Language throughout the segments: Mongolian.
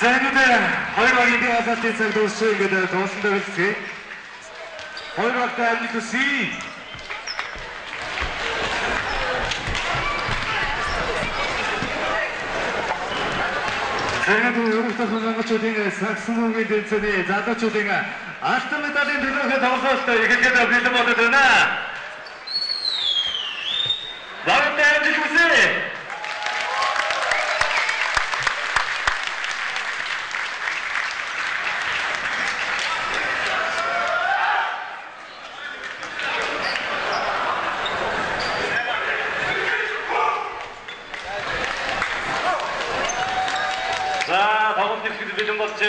За энэ хоёр багийн бие хасалтын цаг дууссан ингээд дууссан дээр үсгэе. Хоёр багтай амжилт хүсье. Зайнадын өөрөөсөө сонгогчдын саксофоны дэлцэний залуучуудын алтан медалийн төлөөхөд тоглолтод эхлээд бэлэн болоод байна. Багтаа амжилт хүсье. 자, 다음 팀끼리 배정 받지.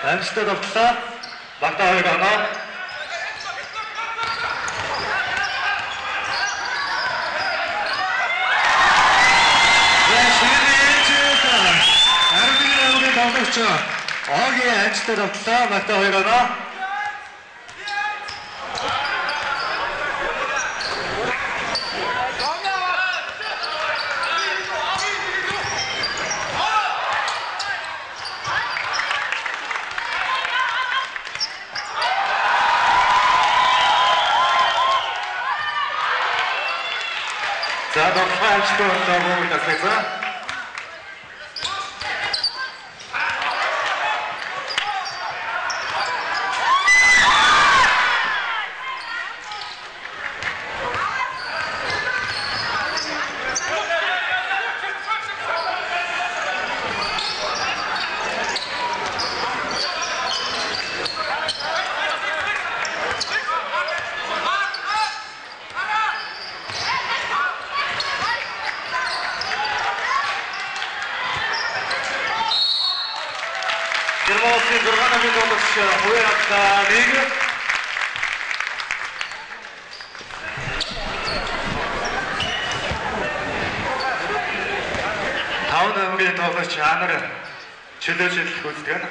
Амжилтад авчлаа. Багтаа хоёр оноо. Арбитрын тоглогч Огийн амжилтад авчлаа. Багтаа хоёр оноо. 자, 너 파이치도 한다고 있었어? Германский Гурганов тоглогч хуйрагта нэг таван номерын тоглогч Анар чөлөөжл үздэг.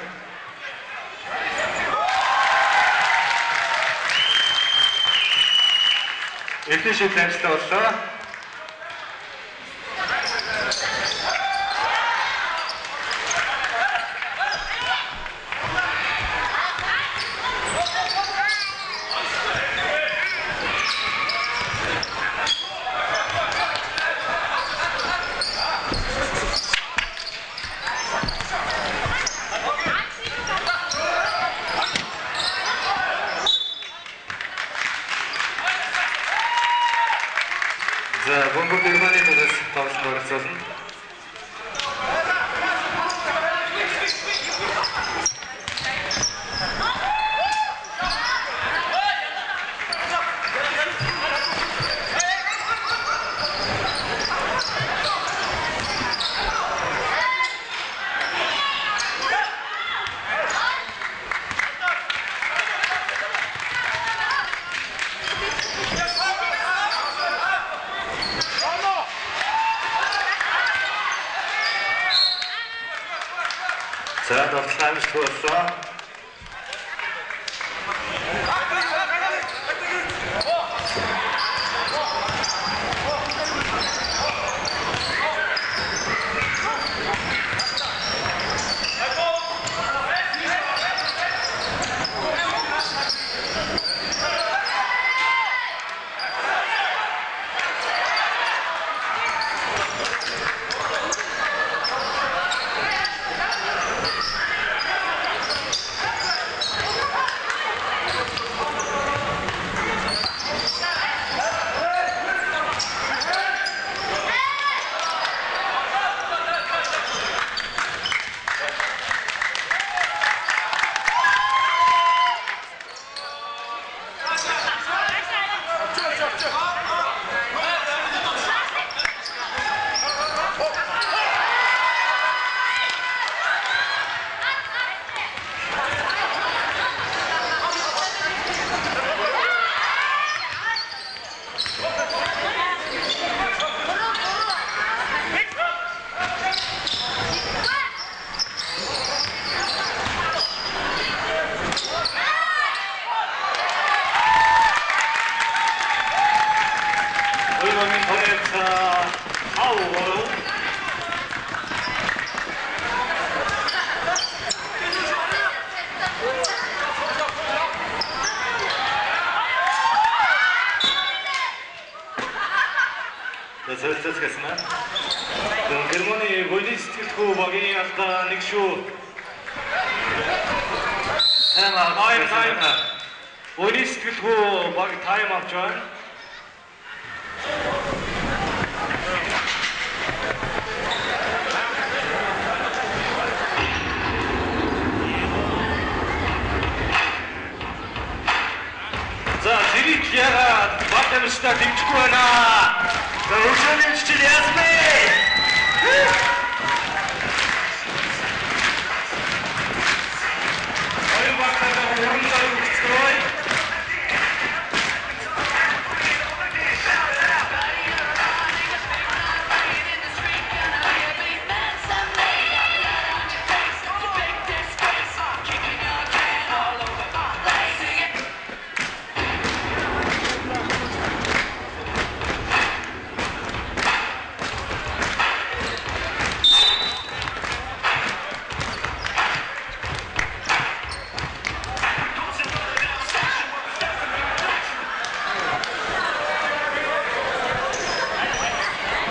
Эхний шийдэл амжилттай боллоо. 자, 본부 일반인 도대체 방송을 써서 자, 더 타임 스코어서 파워. Зөвхөн Германы военный сэтгэлгүй багийн алдаа нэг шүү. Тайм. Военный сэтгэлгүй баг тайм авч байна. За, зэрэг яагаад баг тамирчдаа дэмжихгүй байна. За, өшөөний чичил ясмэ. Хоёр багтаа урандаа үсгөөй.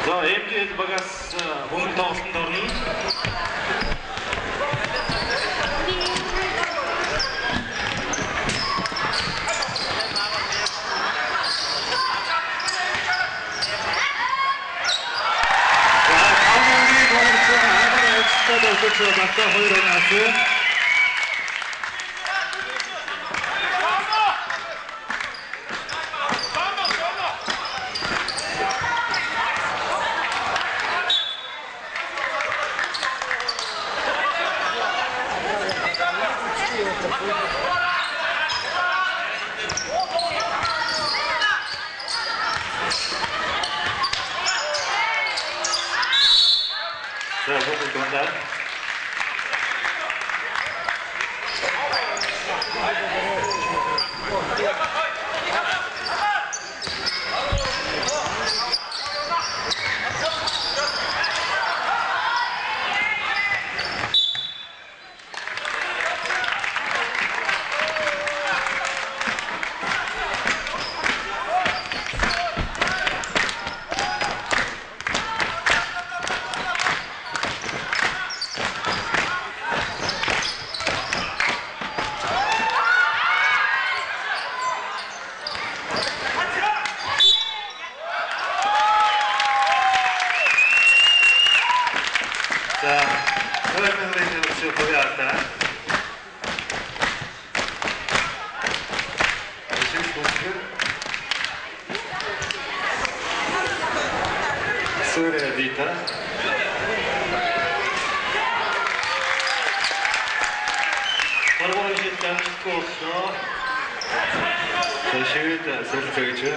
За, эмдээд багаас хүн тоглолтод орно. Багтаа хоёр оноосон. За, бүгд гондар. За, өөрөөр хэлбэл все понятно. Сория Вита. Първо житен вкусно. Зашивите сърцевиче.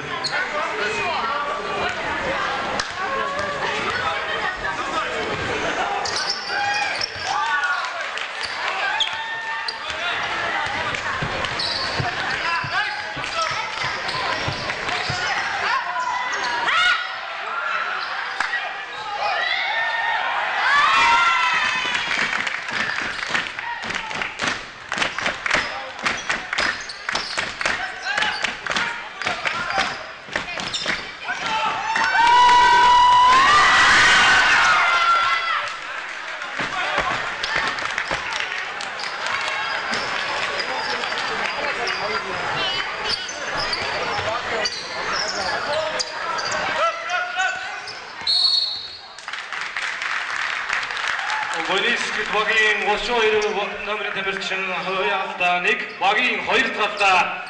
Военный багийн 32 номерын тамирчин хоёулаа нэг багийн 2 талдаа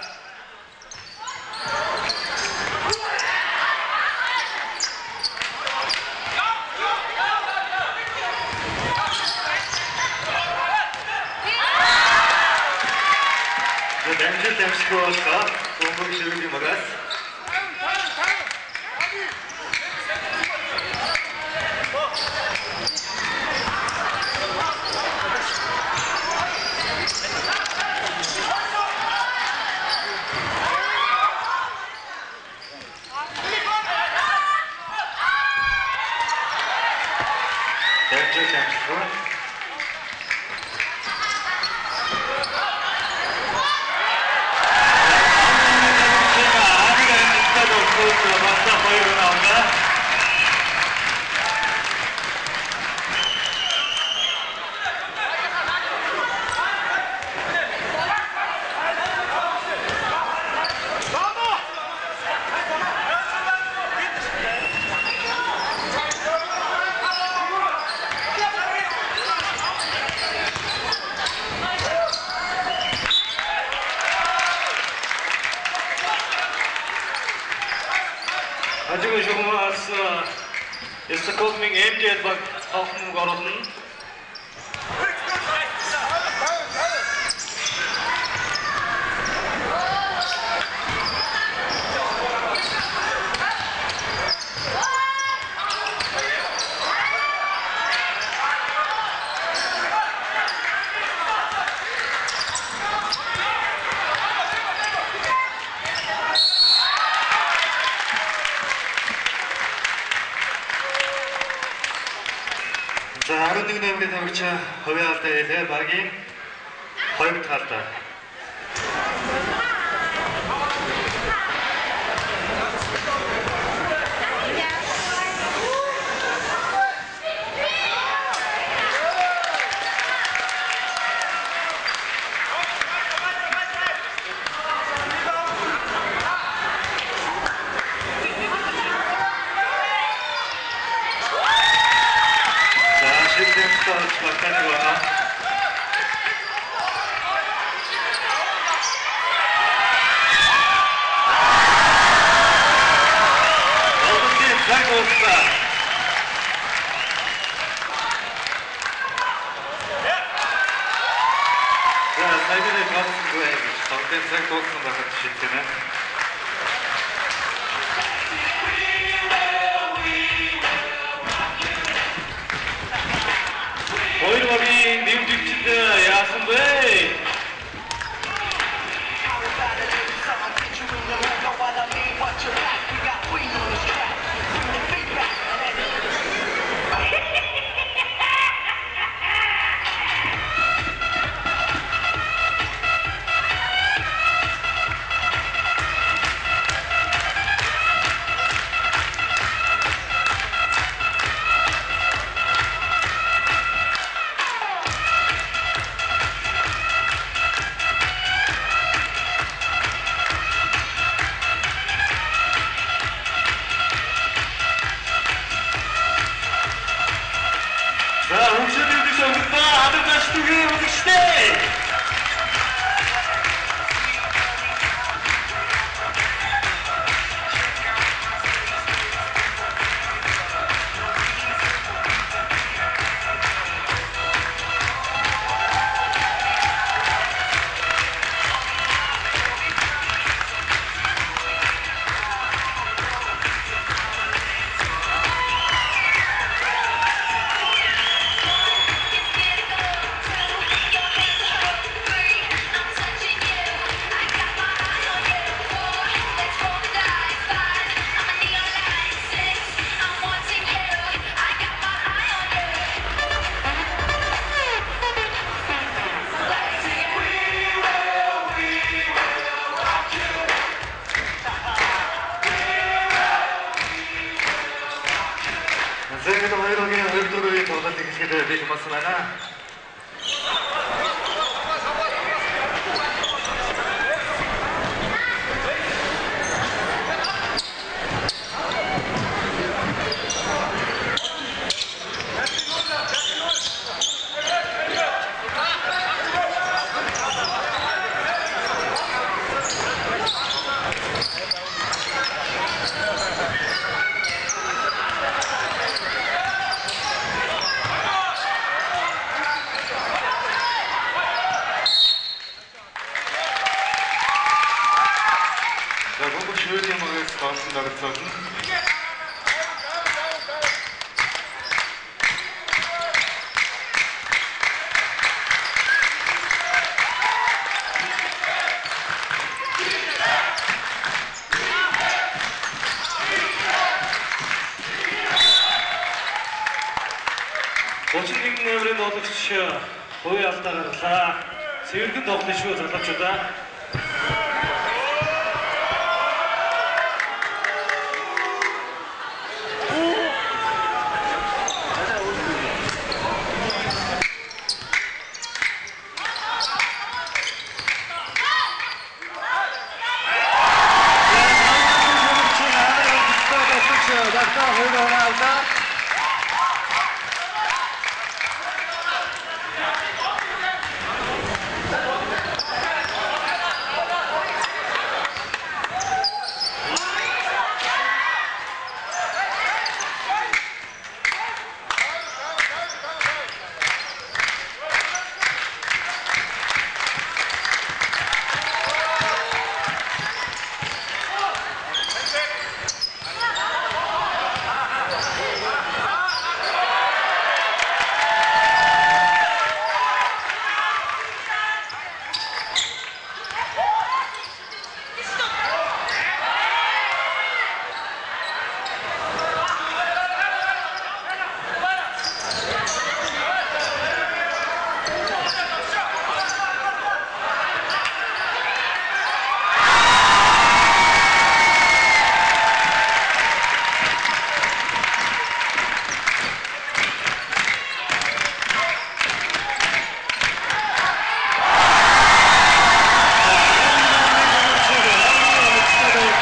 Дэмжил темсгөөсө бомбог ширүүгийн магаас Acık şoğumaz Esse Kopming emniyet bak halkın qarotun. 자, 하루 등등의 당구차 허위할 때에 박이 허위부터 갔다. Oyun nim düştü Yasin Bey. 자, 홍시님 주셔부터 아득까지 두개 오시시대! Saya kembali lagi untuk itu tadi kita di Masmana. Schöne Maurice draußen da gezogen. Очинник нэмрийн одогч хувийн алдаа гарлаа. Цэвэрхэн тоглоно шүү залуучуудаа.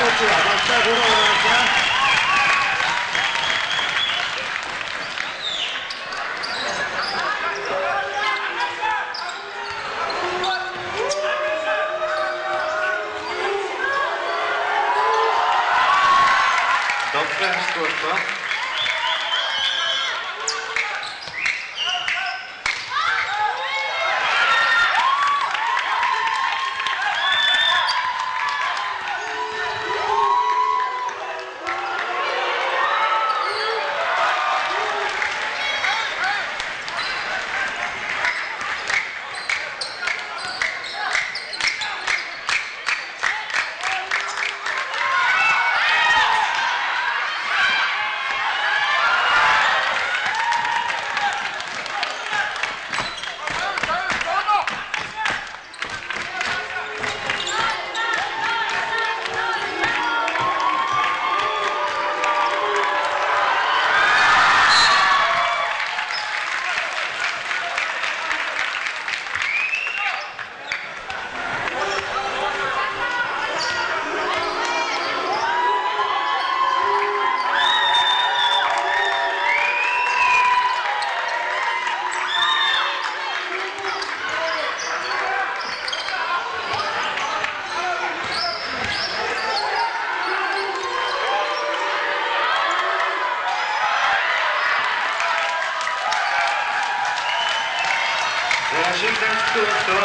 Avanti, avanza, avanza. Dobrze, skórko. Washington skórko.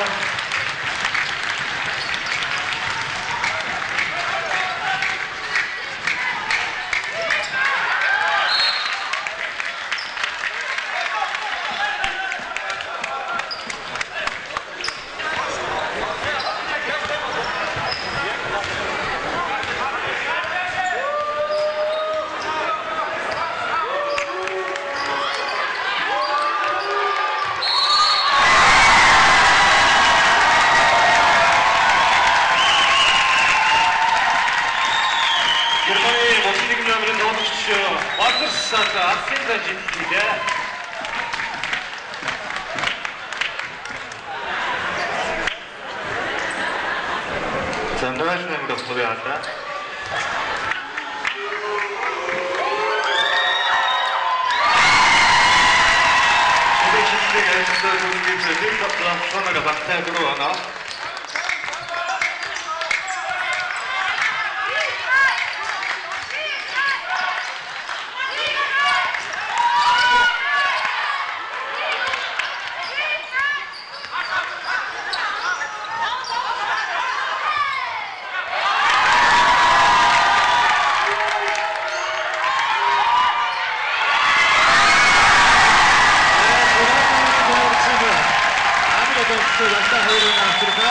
Germania'yı Motinik ömründe oluşuyor. Batır Sata, aslında ciddi de. Zapraszam do powiata. Przede wszystkim jest to drugi przeciw, to strona bakterii no. Ameryka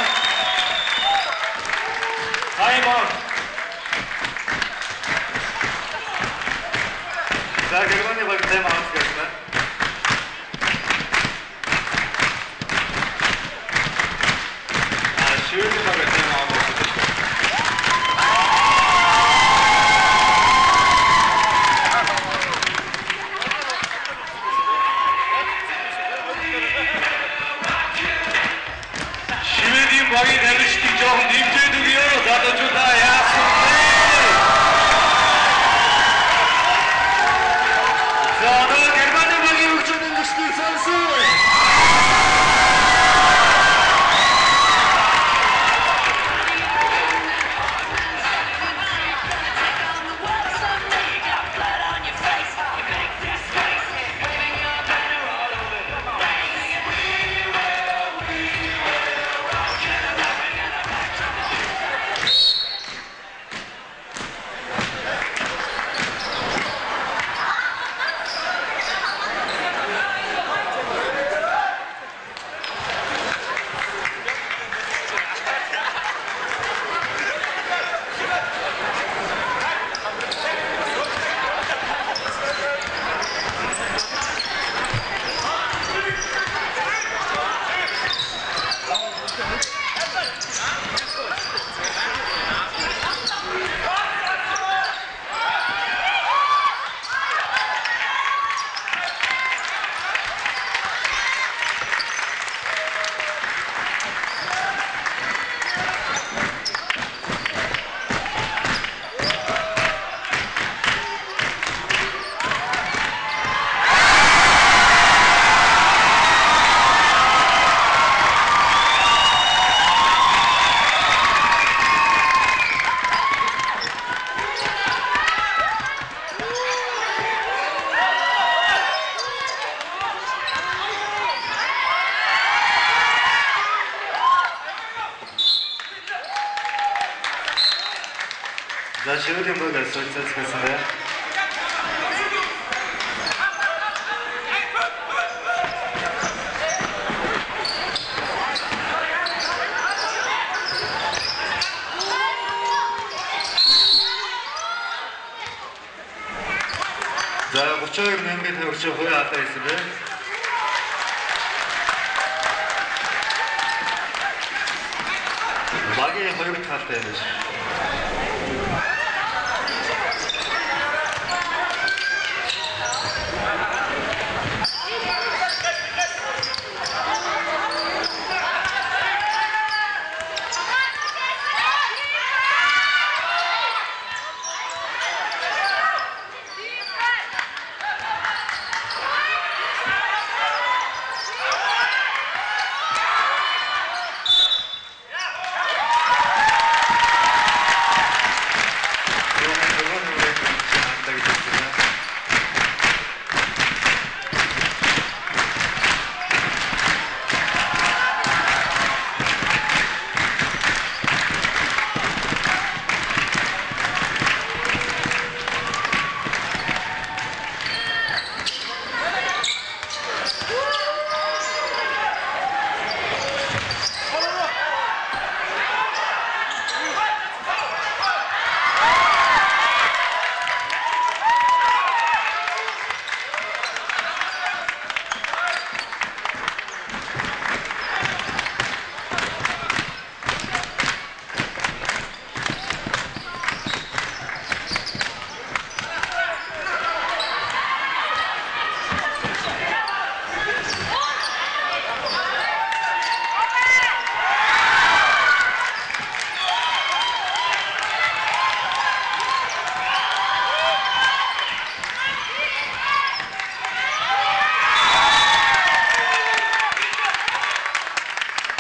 자, 시우딩 보기가 설치했습니다. 자, 목적을 memnuniyet uçuşu huyu atlayısıdır. 막이 허용 탔대요.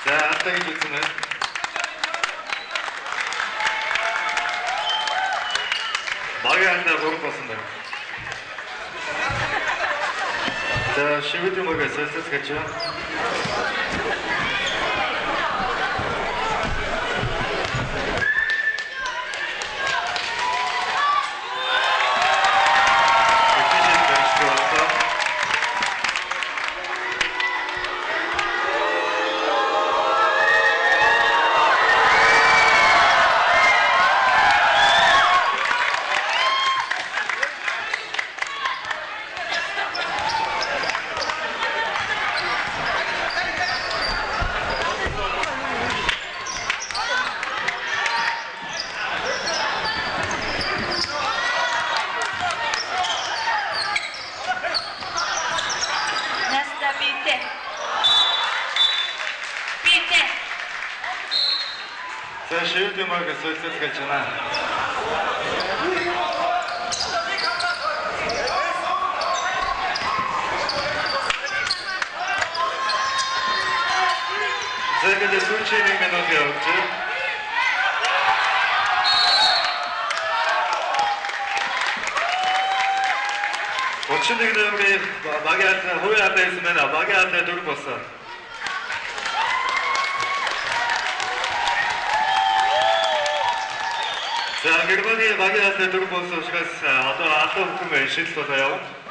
자, 앞당이 좋지만 막이 아니다 모를 것 같습니다. 자, 시우딩 보기가 설치했겠죠? 자, 시우딩 보기가 설치했겠지만 자, 근데 술취미 민원이 없지? 어찌되기도 우리 막이한테 호의한테 있으면 막이한테 돌봤어. 자, germaniye 막이한테 돌봤어. 시간 아또 부분을 실수해요.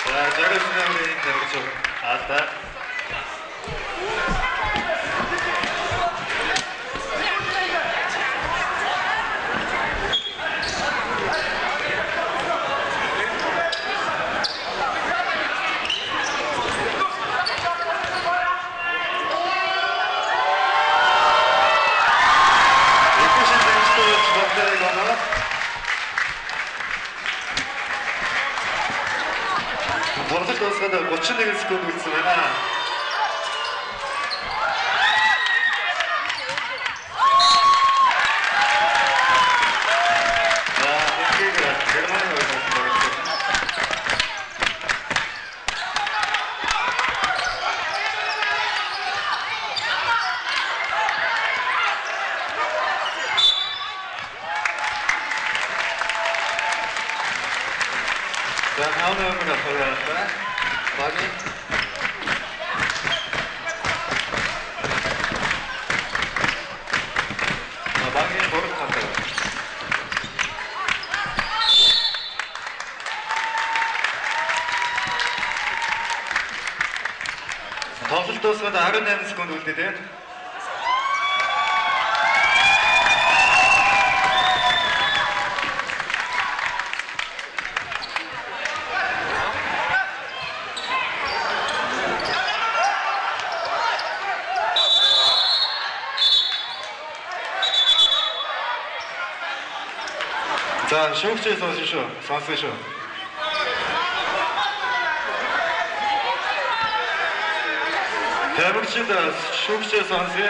자, 잘했습니다, 우리. 자, 그렇죠. 아따. 예쁘신 댄스도 주박자 sada gochini sekund үлдсэн байна. За хаана өмнө хавьяалаа. Багийн борт хатаа. тоглолт дуусгаад 18 секунд үлдээд байна. За шүүгчээ сонсон шүү. Тамирчид шүүгчээ сонсъё.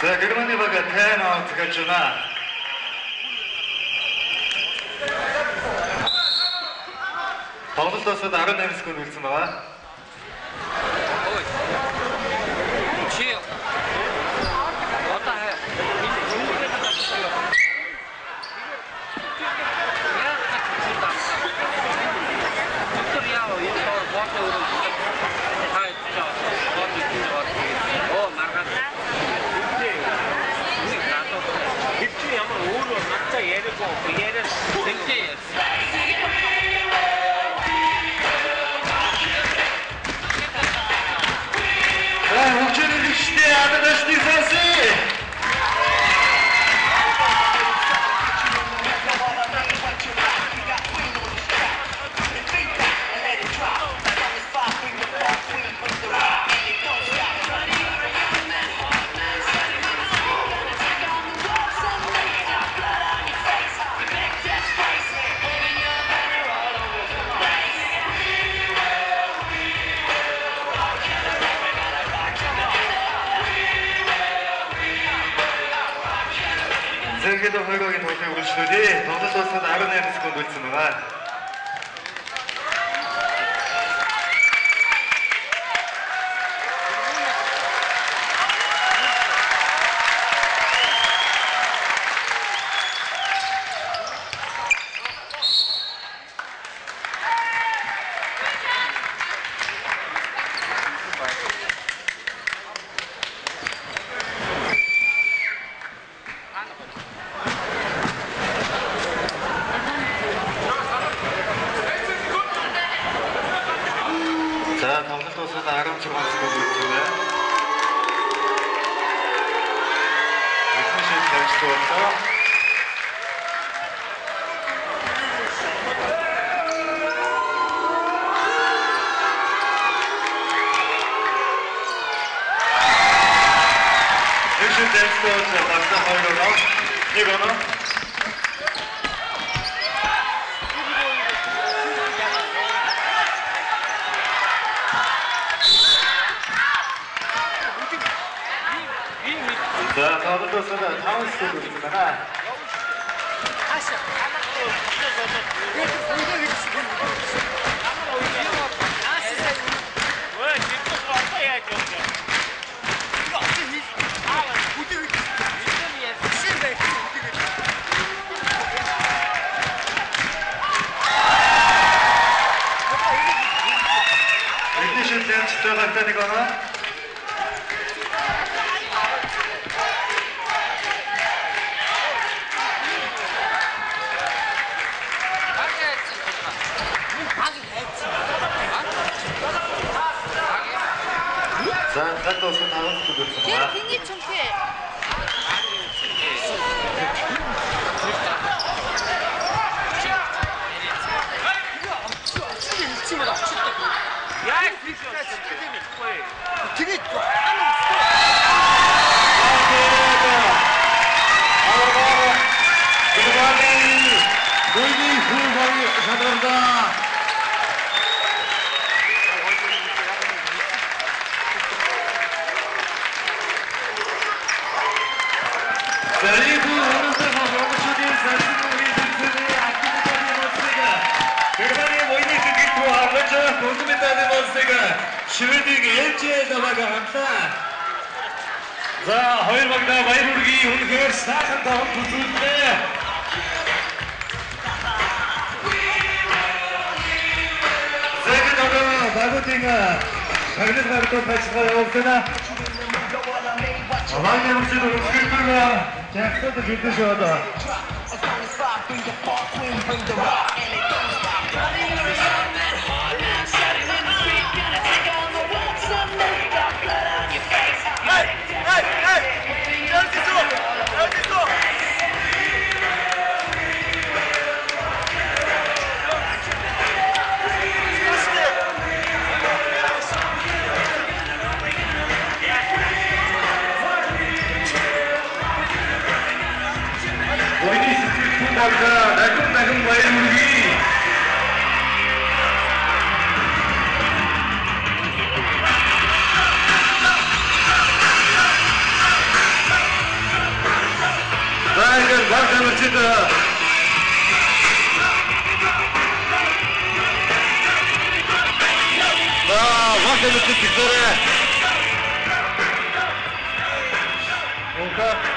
За Германы баг тайм аут гэж байна. тоглолтоос 18 секунд үлдсэн байна. Зэрэгэд хоёрын тоглолтын үргэлжлүүлээ. Тоглолт дуусгаад 18 секунд үлдсэн байна. За тоглолт дуусаад 16 секунд үлдсэн байна. Эхний шийд тавьчихлаа. Эхний тавьчихлаа. Багтаа хоёр оноо. Нэг оноо. За тоглолт дуусаад 5 секунд үлдсэн байна. Эхний шийд тавьчихлаа. Нэг оноо. За, тато сон таван секунд үлдсэн байна. Тэний чүнхээ. Яг тэгээд 슈웨딩 일주일 넘어가 합니다. 자, 허일방다 마이루르기 오늘 시작한 다음 부수인데 세계적으로 마고팅가 작년 가부터 다시가 없으나 많이 없이도 스킬들과 잭슨도 빌드쇼하다. 우리 스틸 풍방사 날끔날끔 마이루르기 자, 이건 박상을 친다. 자, 박상을 친 뒷소리. 뭔가